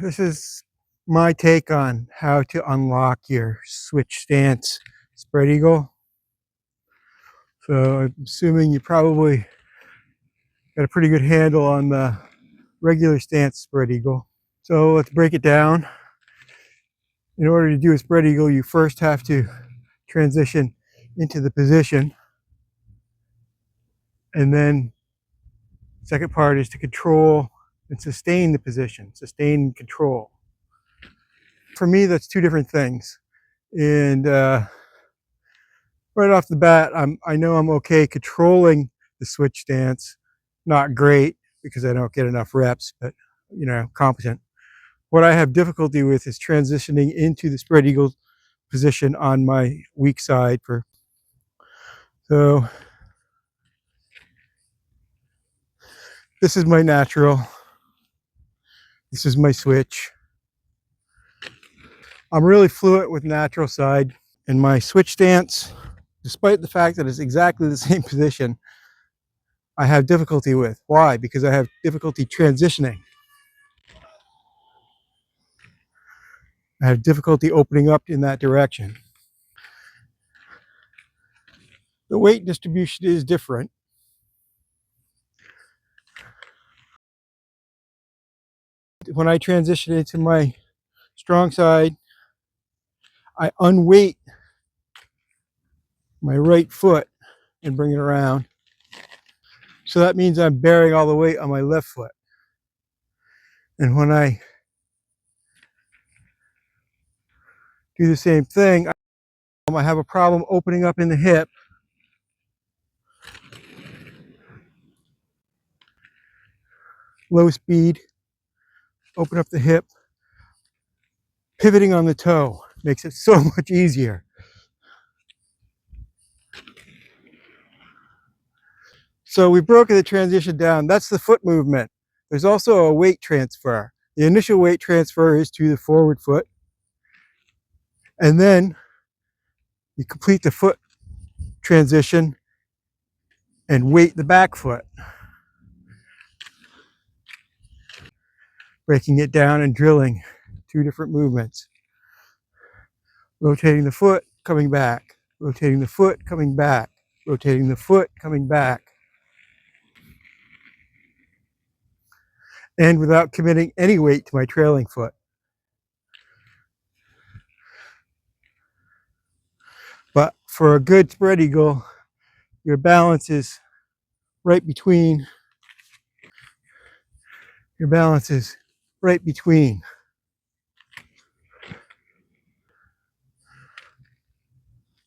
This is my take on how to unlock your switch stance spread eagle. So I'm assuming you probably got a pretty good handle on the regular stance spread eagle. So let's break it down. In order to do a spread eagle, you first have to transition into the position. And then the second part is to control and sustain the position, sustain and control. For me, that's two different things. And right off the bat, I know I'm okay controlling the switch stance. Not great because I don't get enough reps, but competent. What I have difficulty with is transitioning into the spread eagle position on my weak side. So this is my natural. This is my switch. I'm really fluent with natural side, and my switch stance, despite the fact that it's exactly the same position, I have difficulty with. Why? Because I have difficulty transitioning. I have difficulty opening up in that direction. The weight distribution is different. When I transition into my strong side, I unweight my right foot and bring it around. So that means I'm bearing all the weight on my left foot. And when I do the same thing, I have a problem opening up in the hip. Low speed, open up the hip. Pivoting on the toe makes it so much easier. So we've broken the transition down. That's the foot movement. There's also a weight transfer. The initial weight transfer is to the forward foot. And then you complete the foot transition and weight the back foot. Breaking it down and drilling two different movements. Rotating the foot, coming back. Rotating the foot, coming back. Rotating the foot, coming back. And without committing any weight to my trailing foot. But for a good spread eagle, your balance is right between. Your balance is right between.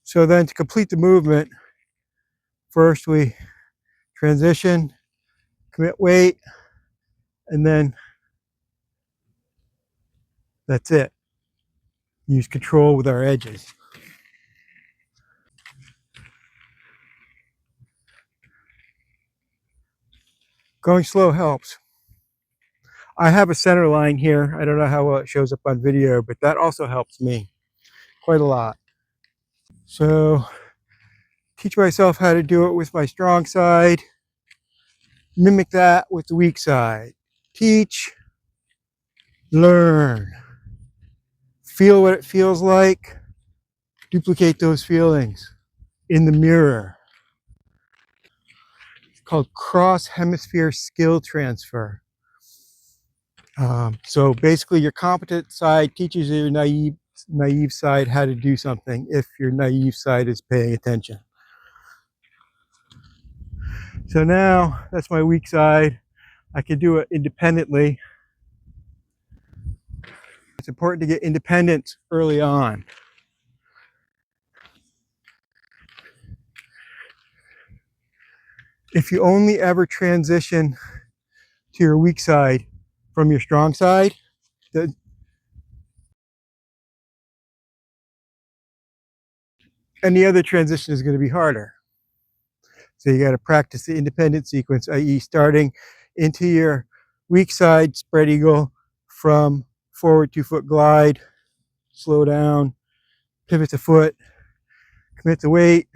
So then to complete the movement, first we transition, commit weight, and then that's it. Use control with our edges. Going slow helps. I have a center line here. I don't know how well it shows up on video, but that also helps me quite a lot. So teach myself how to do it with my strong side. Mimic that with the weak side. Teach, learn. Feel what it feels like. Duplicate those feelings in the mirror. It's called cross-hemisphere skill transfer. So basically your competent side teaches your naive side how to do something if your naive side is paying attention. So now that's my weak side. I can do it independently. It's important to get independence early on. If you only ever transition to your weak side from your strong side, any other transition is going to be harder. So you got to practice the independent sequence, i.e. starting into your weak side spread eagle from forward 2-foot glide, slow down, pivot the foot, commit the weight,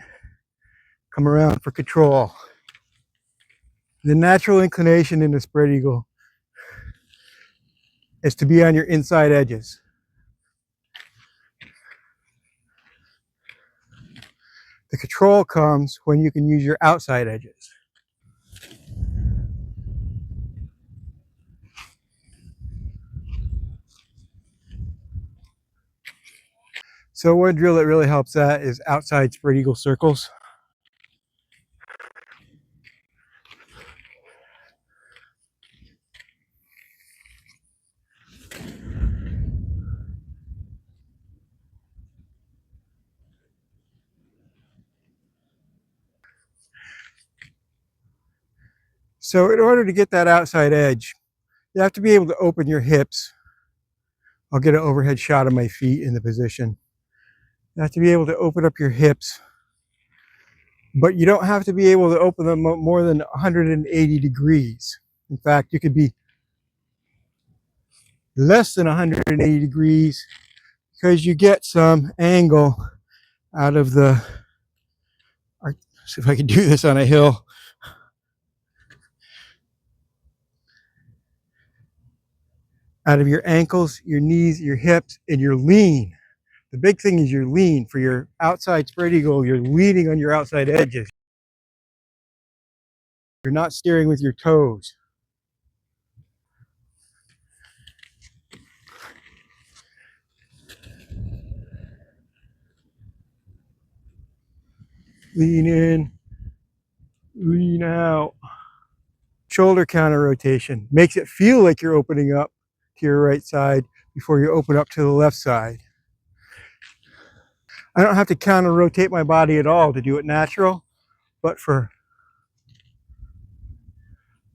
come around for control. The natural inclination in the spread eagle is to be on your inside edges. The control comes when you can use your outside edges. So one drill that really helps that is outside spread eagle circles. So in order to get that outside edge, you have to be able to open your hips. I'll get an overhead shot of my feet in the position. You have to be able to open up your hips, but you don't have to be able to open them more than 180 degrees. In fact, you could be less than 180 degrees because you get some angle out of the, see if I can do this on a hill. Out of your ankles, your knees, your hips, and you're lean. The big thing is you're lean. For your outside spread eagle, you're leaning on your outside edges. You're not steering with your toes. Lean in, lean out. Shoulder counter rotation makes it feel like you're opening up to your right side before you open up to the left side. I don't have to counter rotate my body at all to do it natural, but for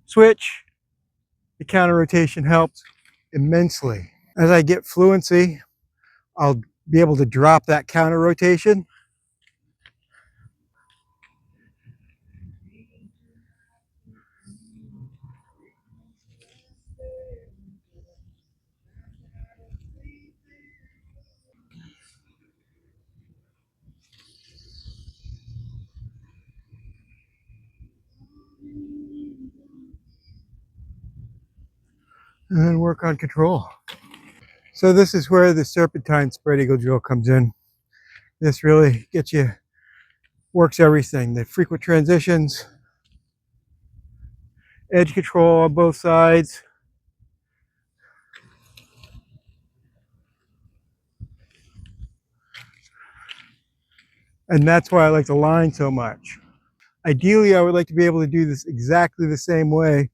switch, the counter rotation helps immensely. As I get fluency, I'll be able to drop that counter rotation. And then work on control. So this is where the serpentine spread eagle drill comes in. This really gets you, works everything. The frequent transitions, edge control on both sides. And that's why I like the line so much. Ideally, I would like to be able to do this exactly the same way,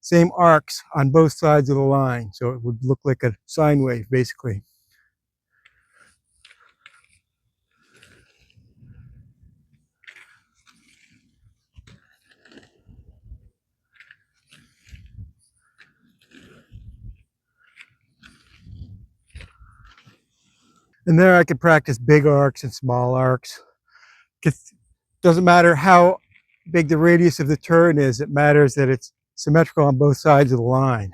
same arcs on both sides of the line. So it would look like a sine wave, basically. And there I could practice big arcs and small arcs. It doesn't matter how big the radius of the turn is, it matters that it's symmetrical on both sides of the line.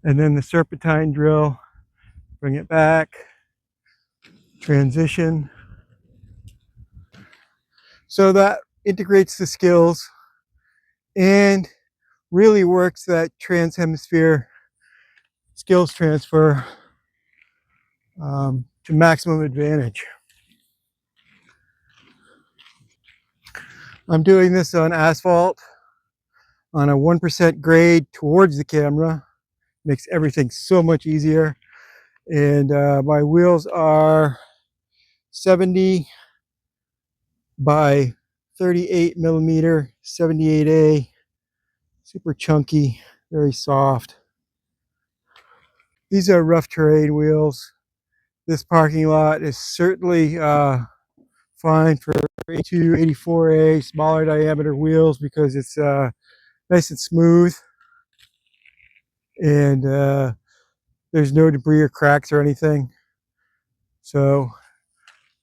And then the serpentine drill, bring it back, transition. So that integrates the skills and really works that trans-hemisphere skills transfer to maximum advantage. I'm doing this on asphalt on a 1% grade towards the camera. Makes everything so much easier. And my wheels are 70 by 38 millimeter, 78A, super chunky, very soft. These are rough terrain wheels. This parking lot is certainly fine for 82, 84A, smaller diameter wheels because it's nice and smooth. And there's no debris or cracks or anything. So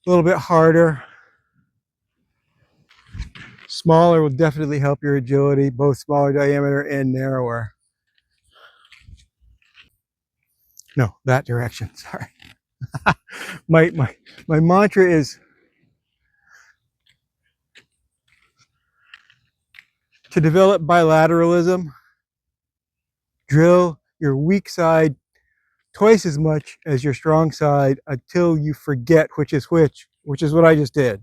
a little bit harder. Smaller will definitely help your agility, both smaller diameter and narrower. No, that direction, sorry. my mantra is To develop bilateralism, drill your weak side twice as much as your strong side until you forget which is what I just did.